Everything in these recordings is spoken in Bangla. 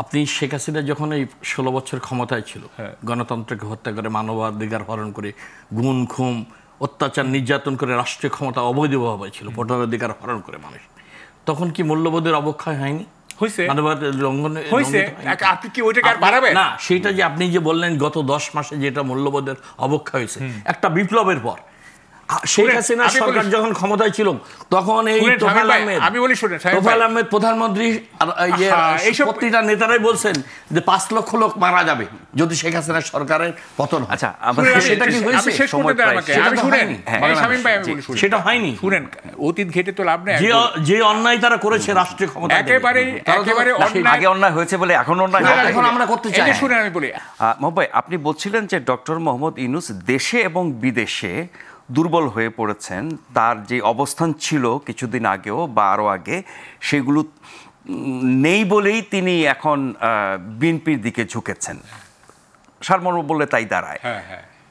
আপনি শেখ হাসিনা যখন এই 16 বছর ক্ষমতায় ছিল, গণতন্ত্রকে হত্যা করে, মানবাধিকার হরণ করে, গুম খুম অত্যাচার নির্যাতন করে রাষ্ট্রীয় ক্ষমতা অবৈধভাবে ছিল, ভোটার অধিকার হরণ করে মানুষ, তখন কি মূল্যবোধের অবক্ষয় হয়নি? না, সেটা যে আপনি যে বললেন গত 10 মাসে যেটা মূল্যবোধের অবক্ষয় হয়েছে একটা বিপ্লবের পর, শেখ হাসিনা সরকার যখন ক্ষমতায় ছিল তখন এই তোফায়েল আহমেদ প্রধানমন্ত্রী প্রতিটা নেতারাই বলছেন যে 5 লক্ষ লোক মারা যাবে যদি শেখ হাসিনা সরকারের পতন। আচ্ছা, সেটা কি হয়েছে? সেটা হয়নি। শুনেন, অতীত ঘেটে তো লাভ নেই। যে অন্যায় তারা করেছে রাষ্ট্রীয় ক্ষমতা, একেবারে আগে অন্যায় হয়েছে বলে এখন অন্যায় এখন আমরা করতে চাই। শুনেন, আমি বলি, মহম্মদ ভাই, আপনি বলছিলেন যে ডক্টর মোহাম্মদ ইউনূস দেশে এবং বিদেশে দুর্বল হয়ে পড়েছেন। তার যে অবস্থান ছিল কিছুদিন আগেও বা আরও আগে, সেগুলো নেই বলেই তিনি এখন বিএনপির দিকে ঝুঁকেছেন, সারমর্ম বললে তাই দাঁড়ায়।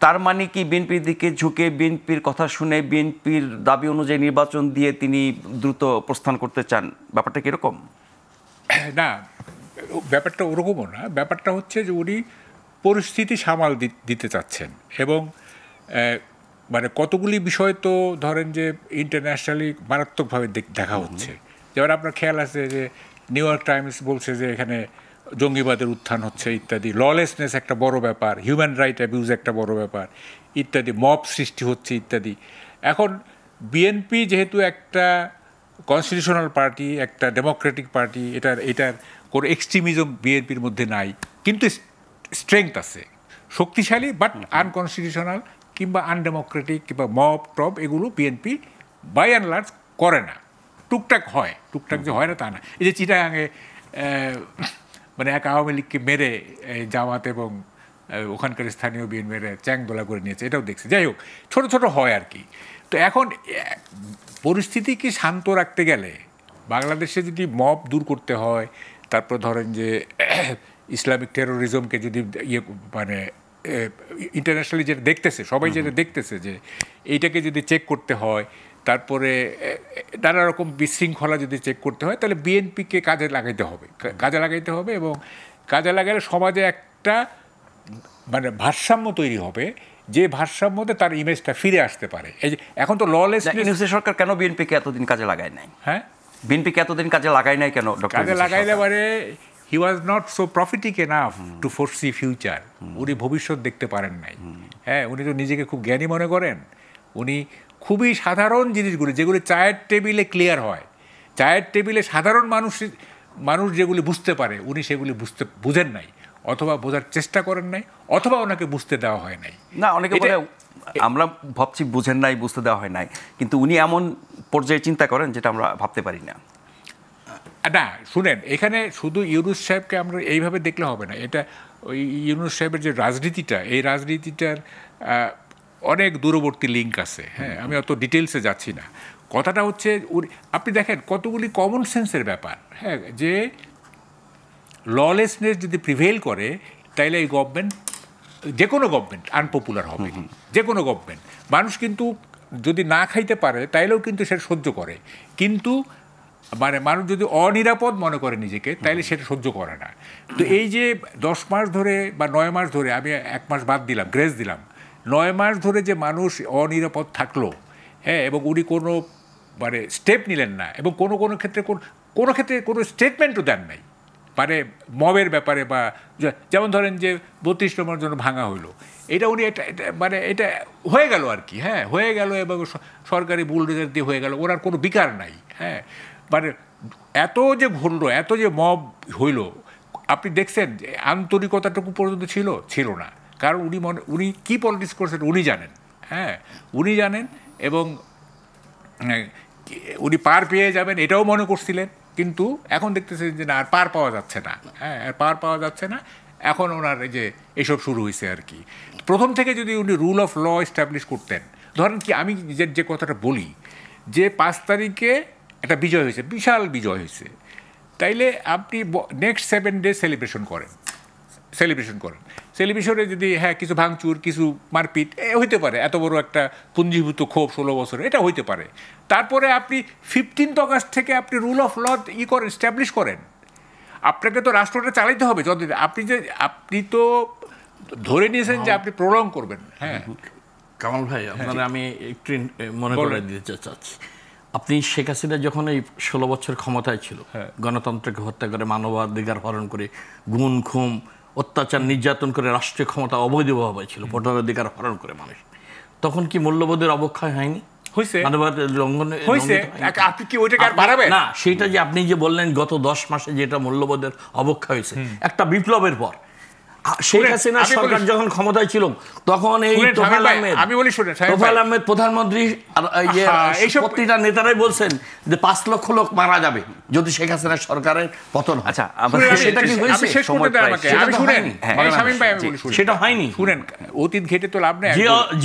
তার মানে কি বিএনপির দিকে ঝুঁকে বিএনপির কথা শুনে বিএনপির দাবি অনুযায়ী নির্বাচন দিয়ে তিনি দ্রুত প্রস্থান করতে চান? ব্যাপারটা কীরকম? না, ব্যাপারটা ওরকমও না। ব্যাপারটা হচ্ছে যে উনি পরিস্থিতি সামাল দিতে চাচ্ছেন এবং মানে কতগুলি বিষয় তো ধরেন যে ইন্টারন্যাশনালি মারাত্মকভাবে দেখা হচ্ছে। যেমন আপনার খেয়াল আছে যে নিউ ইয়র্ক টাইমস বলছে যে এখানে জঙ্গিবাদের উত্থান হচ্ছে ইত্যাদি, ললেসনেস একটা বড় ব্যাপার, হিউম্যান রাইট অ্যাবিউজ একটা বড় ব্যাপার ইত্যাদি, মব সৃষ্টি হচ্ছে ইত্যাদি। এখন বিএনপি যেহেতু একটা কনস্টিটিউশনাল পার্টি, একটা ডেমোক্রেটিক পার্টি, এটার কোনো এক্সট্রিমিজম বিএনপির মধ্যে নাই, কিন্তু স্ট্রেংথ আছে, শক্তিশালী, বাট আনকনস্টিটিউশনাল কিংবা আনডেমোক্রেটিক কিংবা মব টব এগুলো বিএনপি বাই অ্যান্ড লার্জ করে না। টুকটাক হয়, টুকটাক যে হয় না তা না। এই যে চিটাগাঙে মানে এক আওয়ামী লীগকে মেরে জামাত এবং ওখানকার স্থানীয় বিএনপির চ্যাংদোলা করে নিয়েছে, এটাও দেখছি। যাই হোক, ছোটো ছোটো হয় আর কি। তো এখন পরিস্থিতিকে শান্ত রাখতে গেলে বাংলাদেশে যদি মব দূর করতে হয়, তারপর ধরেন যে ইসলামিক টেরোরিজমকে যদি মানে ইন্টারন্যাশনালি যেটা দেখতেছে, সবাই যেটা দেখতেছে যে এইটাকে যদি চেক করতে হয়, তারপরে নানা রকম বিশৃঙ্খলা যদি চেক করতে হয়, তাহলে বিএনপিকে কাজে লাগাইতে হবে এবং কাজে লাগালে সমাজে একটা মানে ভারসাম্য তৈরি হবে, যে ভারসাম্যতে তার ইমেজটা ফিরে আসতে পারে। এই যে এখন তো ললেসনেস, সরকার কেন বিএনপিকে এতদিন কাজে লাগায় নাই? হ্যাঁ, বিএনপিকে এতদিন কাজে লাগায় নাই কেন? কাজে লাগাইলে পারে he was not so prophetic enough to foresee future. উনি ভবিষ্যৎ দেখতে পারেন নাই। হ্যাঁ, উনি তো নিজেকে খুব জ্ঞানী মনে করেন। উনি খুবই সাধারণ জিনিসগুলি, যেগুলি চায়ের টেবিলে ক্লিয়ার হয়, চায়ের টেবিলে সাধারণ মানুষ যেগুলি বুঝতে পারে, উনি সেগুলি বুঝেন নাই, অথবা বোঝার চেষ্টা করেন নাই, অথবা ওনাকে বুঝতে দেওয়া হয় নাই। না, অনেকে বলে আমরা ভাবছি বুঝেন নাই, বুঝতে দেওয়া হয় নাই, কিন্তু উনি এমন পর্যায়ে চিন্তা করেন যেটা আমরা ভাবতে পারি না। না, শুনেন, এখানে শুধু ইউনূস সাহেবকে আমরা এইভাবে দেখলে হবে না। এটা ওই ইউনূস সাহেবের যে রাজনীতিটা, এই রাজনীতিটার অনেক দূরবর্তী লিঙ্ক আছে। হ্যাঁ, আমি অত ডিটেলসে যাচ্ছি না। কথাটা হচ্ছে আপনি দেখেন কতগুলি কমন সেন্সের ব্যাপার। হ্যাঁ, যে ললেসনেস যদি প্রিভেল করে, তাইলে এই গভর্নমেন্ট, যে কোনো গভর্নমেন্ট আনপপুলার হবে। যে কোনো গভর্নমেন্ট, মানুষ কিন্তু যদি না খাইতে পারে তাইলেও কিন্তু সেটা সহ্য করে, কিন্তু মানে মানুষ যদি অনিরাপদ মনে করে নিজেকে, তাইলে সেটা সহ্য করে না। তো এই যে 10 মাস ধরে বা 9 মাস ধরে, আমি 1 মাস বাদ দিলাম, গ্রেস দিলাম, 9 মাস ধরে যে মানুষ অনিরাপদ থাকলো, হ্যাঁ, এবং উনি কোনো মানে স্টেপ নিলেন না, এবং কোনো ক্ষেত্রে কোনো স্টেটমেন্টও দেন নাই, মানে মবের ব্যাপারে, বা যেমন ধরেন যে 32 নম্বর জন্য ভাঙা হইলো, এটা উনি এটা হয়ে গেল আর কি। হ্যাঁ, হয়ে গেল, এবং সরকারি বুলডোজার দিয়ে হয়ে গেল, ওনার কোনো বিকার নাই। হ্যাঁ, মানে এত যে ঘটলো, এত যে মব হইল, আপনি দেখছেন যে আন্তরিকতাটুকু পর্যন্ত ছিল না। কারণ উনি কী পলিটিক্স করছেন উনি জানেন। হ্যাঁ, উনি জানেন, এবং উনি পার পেয়ে যাবেন এটাও মনে করছিলেন, কিন্তু এখন দেখতেছেন যে না, আর পার পাওয়া যাচ্ছে না। হ্যাঁ, আর পার পাওয়া যাচ্ছে না। এখন ওনার এই যে এসব শুরু হয়েছে আর কি। প্রথম থেকে যদি উনি রুল অফ ল এস্টাবলিশ করতেন, ধরেন কি, আমি যে কথাটা বলি যে 5 তারিখে একটা বিজয় হয়েছে, বিশাল বিজয় হয়েছে, তাইলে আপনি নেক্সট 7 ডে সেলিব্রেশন করেন। সেলিব্রেশনে যদি কিছু ভাঙচুর, কিছু মারপিট হইতে পারে, এত বড় একটা পুঞ্জীভূত ক্ষোভ 16 বছর, এটা হইতে পারে। তারপরে আপনি 15 অগাস্ট থেকে আপনি রুল অফ ল করেন, স্ট্যাবলিশ করেন। আপনাকে তো রাষ্ট্রটা চালাইতে হবে যতদিন আপনি তো ধরে নিয়েছেন যে আপনি প্রলং করবেন। হ্যাঁ কামাল ভাই, আপনারা আমি একটু মনে করে দিতে চাচ্ছি, আপনি শেখ হাসিনা যখন এই 16 বছর ক্ষমতায় ছিল, গণতন্ত্রকে হত্যা করে, মানবাধিকার হরণ করে, গুম খুম অত্যাচার নির্যাতন করে রাষ্ট্রীয় ক্ষমতা অবৈধভাবে ছিল, ভোটাধিকার হরণ করে মানুষ, তখন কি মূল্যবোধের অবক্ষয় হয়নি? না, সেটা যে আপনি যে বললেন গত 10 মাসে যেটা মূল্যবোধের অবক্ষয় হয়েছে, একটা বিপ্লবের পর শেখ হাসিনা সরকার যখন ক্ষমতায় ছিল তখন এই তোফায়েল আহমেদ প্রধানমন্ত্রী প্রতিটা নেতারাই বলছেন যে 5 লক্ষ লোক মারা যাবে যদি শেখ হাসিনা সরকারের পতন হয়। সেটা কি হয়েছে? সেটা হয়নি। শুনেন, অতীত ঘেটে তো লাভ নেই।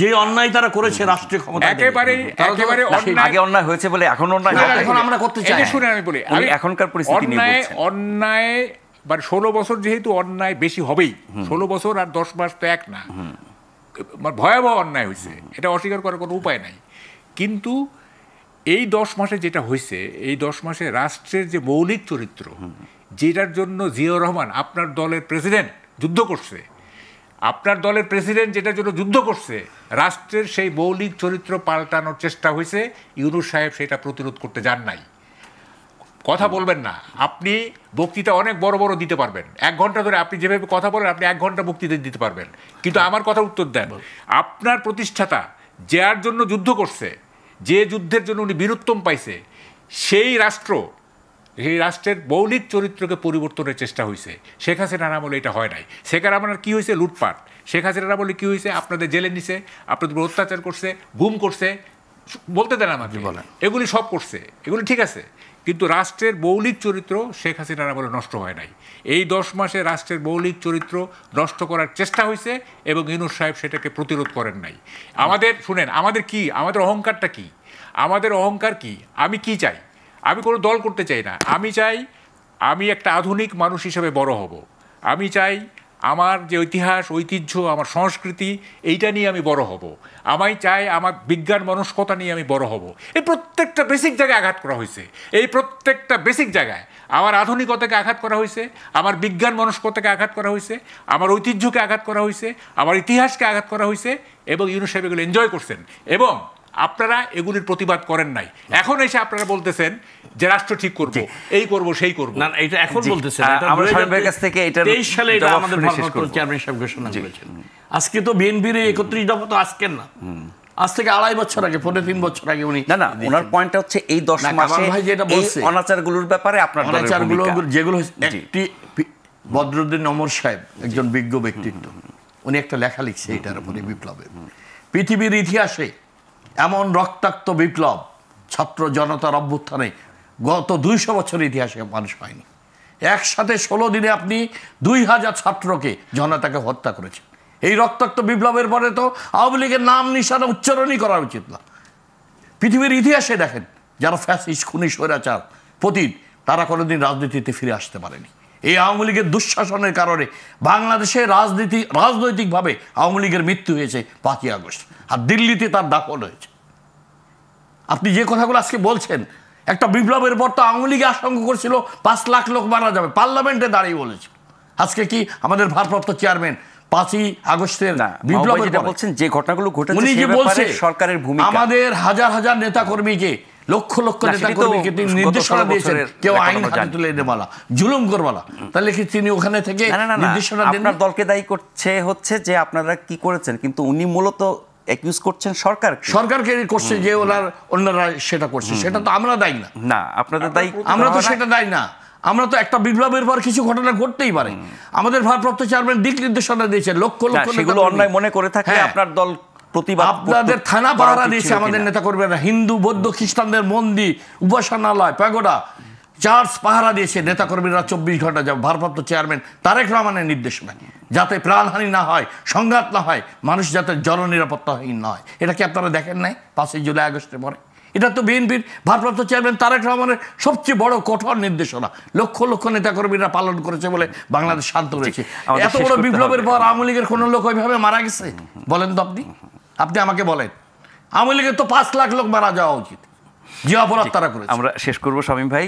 যে অন্যায় তারা করেছে রাষ্ট্রীয় ক্ষমতা, একেবারে আগে অন্যায় হয়েছে বলে এখন অন্যায় এখন আমরা করতে চাই। শুনেন, আমি বলি এখনকার পরিস্থিতি নিয়ে বলছেন। অন্যায় 16 বছর যেহেতু অন্যায় বেশি হবেই, 16 বছর আর 10 মাস তো এক না, ভয়াবহ অন্যায় হয়েছে, এটা অস্বীকার করার কোনো উপায় নাই। কিন্তু এই 10 মাসে যেটা হয়েছে, এই 10 মাসে রাষ্ট্রের যে মৌলিক চরিত্র, যেটার জন্য জিয়াউর রহমান আপনার দলের প্রেসিডেন্ট যুদ্ধ করছে, আপনার দলের প্রেসিডেন্ট যেটার জন্য যুদ্ধ করছে, রাষ্ট্রের সেই মৌলিক চরিত্র পাল্টানোর চেষ্টা হয়েছে। ইউনূস সাহেব সেটা প্রতিরোধ করতে যান নাই। কথা বলবেন না, আপনি বক্তৃতা অনেক বড় বড় দিতে পারবেন, 1 ঘন্টা ধরে আপনি যেভাবে কথা বলেন আপনি 1 ঘন্টা বক্তৃতা দিতে পারবেন, কিন্তু আমার কথা উত্তর দেন। আপনার প্রতিষ্ঠাতা যার জন্য যুদ্ধ করছে, যে যুদ্ধের জন্য উনি বীরত্তম পাইছে, সেই রাষ্ট্রের মৌলিক চরিত্রকে পরিবর্তনের চেষ্টা হয়েছে। শেখ হাসিনার আমলে এটা হয় নাই। শেখ হাসিনার কী হয়েছে? লুটপাট। শেখ হাসিনার আমলে কী হয়েছে? আপনাদের জেলে নিছে, আপনাদের উপর অত্যাচার করছে, গুম করছে, বলতে দেন আমাকে, এগুলি সব করছে, এগুলি ঠিক আছে, কিন্তু রাষ্ট্রের মৌলিক চরিত্র শেখ হাসিনার আমলে নষ্ট হয় নাই। এই 10 মাসে রাষ্ট্রের মৌলিক চরিত্র নষ্ট করার চেষ্টা হয়েছে এবং ইউনূস সাহেব সেটাকে প্রতিরোধ করেন নাই। আমাদের শুনেন, আমাদের কি, আমাদের অহংকারটা কি? আমাদের অহংকার কি? আমি কি চাই? আমি কোনো দল করতে চাই না। আমি চাই আমি একটা আধুনিক মানুষ হিসেবে বড় হব। আমি চাই আমার যে ইতিহাস, ঐতিহ্য, আমার সংস্কৃতি, এইটা নিয়ে আমি বড় হব। আমি চাই আমার বিজ্ঞান মনস্কতা নিয়ে আমি বড় হব। এই প্রত্যেকটা বেসিক জায়গায় আঘাত করা হয়েছে। এই প্রত্যেকটা বেসিক জায়গায় আমার আধুনিকতাকে আঘাত করা হয়েছে, আমার বিজ্ঞান মনস্কতাকে আঘাত করা হয়েছে, আমার ঐতিহ্যকে আঘাত করা হয়েছে, আমার ইতিহাসকে আঘাত করা হয়েছে, এবং ইউনূস সাহেব এগুলো এনজয় করছেন এবং আপনারা এগুলির প্রতিবাদ করেন নাই। এখন এসে আপনারা বলতেছেন যে রাষ্ট্র ঠিক করব, এই করব, সেই করব। না, এটা এখন বলতেছেন, আমরা সাহেবের কাছ থেকে এটা 23 সালে এটা আমাদের ভারপ্রাপ্ত চেয়ারম্যান সাহেব ঘোষণা করেছেন। আজকে তো বিএনপির 31 দফা তো আজকের না, আজ থেকে 2.5 বছর আগে, 3 বছর আগে উনি। না, ওনার পয়েন্টটা হচ্ছে এই 10 মাসে এই অনাচারগুলোর ব্যাপারে আপনার অনাচারগুলো যেগুলো একটি বদরুদ্দিন ওমর সাহেব একজন বিজ্ঞ ব্যক্তিত্ব, উনি একটা লেখা লিখছে এটার উপরে, বিপ্লবের পৃথিবীর ইতিহাসে এমন রক্তাক্ত বিপ্লব ছাত্র জনতার অভ্যুত্থানে গত 200 বছরের ইতিহাসে মানুষ হয়নি। একসাথে 16 দিনে আপনি 2000 ছাত্রকে, জনতাকে হত্যা করেছেন। এই রক্তাক্ত বিপ্লবের পরে তো আওয়ামী লীগের নাম নিশানা উচ্চারণই করা উচিত না। পৃথিবীর ইতিহাসে দেখেন, যারা ফ্যাসিস্ট, খুনি, স্বৈরাচার পতীত, তারা কোনোদিন রাজনীতিতে ফিরে আসতে পারেনি। এই আওয়ামী লীগের দুঃশাসনের কারণে বাংলাদেশে রাজনৈতিকভাবে আওয়ামী লীগের মৃত্যু হয়েছে 5ই আগস্ট, আর দিল্লিতে তার দাফন হয়েছে। আপনি যে কথাগুলো আজকে বলছেন, একটা বিপ্লবের পর তো আওয়ামী লীগ আশঙ্কা করছিল 5 লাখ লোক মারা যাবে, পার্লামেন্টে দাঁড়িয়ে বলেছিল। আজকে কি আমাদের ভারপ্রাপ্ত চেয়ারম্যান 5ই আগস্টের বিপ্লবের বলছেন যে ঘটনাগুলো ঘটেছে, উনি যে বলছেন সরকারের ভূমিকা, আমাদের হাজার হাজার নেতাকর্মীকে, লক্ষ লক্ষ নেতাকর্মীকে তিনি নির্দেশনা দিয়েছেন, কেউ আইন হাতে তুলে নেবালা, জুলুম করবালা, তাহলে কি তিনি ওখানে থেকে নির্দেশনা দেন? আপনার দলকে দায়ী করছে হচ্ছে যে আপনারা কি করেছেন, কিন্তু উনি মূলত অ্যাকিউজ করছেন সরকারকে করছে যে অন্যরা সেটা করছে, সেটা তো আমরা দায়ী না। না, আপনাদের দায়ী, আমরা তো সেটা দায়ী না। আমরা তো একটা বিপ্লবের পর কিছু ঘটনা ঘটতেই পারে। আমাদের ভারপ্রাপ্ত চেয়ারম্যান দিক নির্দেশনা দিয়েছেন, লক্ষ লক্ষ সেগুলো অন্যায় মনে করে থাকলে আপনার দল প্রতিবাদ, আপনাদের থানা পাহারা দিয়েছে আমাদের নেতাকর্মীরা, হিন্দু, বৌদ্ধ, খ্রিস্টানদের মন্দির, উপাসনালয়, প্যাগোডা, চার্চ পাহারা দিয়েছে নেতাকর্মীরা 24 ঘন্টা। যাব ভারপ্রাপ্ত চেয়ারম্যান তারেক রহমানের নির্দেশনা, যাতে প্রাণহানি না হয়, সংঘাত না হয়, মানুষ যাতে জননিরাপত্তাহীন না হয়। এটা কি আপনারা দেখেন নাই 5ই জুলাই আগস্টে পরে? এটা তো বিএনপির ভারপ্রাপ্ত চেয়ারম্যান তারেক রহমানের সবচেয়ে বড় কঠোর নির্দেশনা, লক্ষ লক্ষ নেতাকর্মীরা পালন করেছে বলে বাংলাদেশ শান্ত রয়েছে। এত বড় বিপ্লবের পর আওয়ামী লীগের কোনো লোক ওইভাবে মারা গেছে? বলেন তো আপনি আমাকে বলেন। আওয়ামী লীগের তো 5 লাখ লোক মারা যাওয়া উচিত, যে অপরাধ তারা করেছে। আমরা শেষ করবো শামীম ভাই।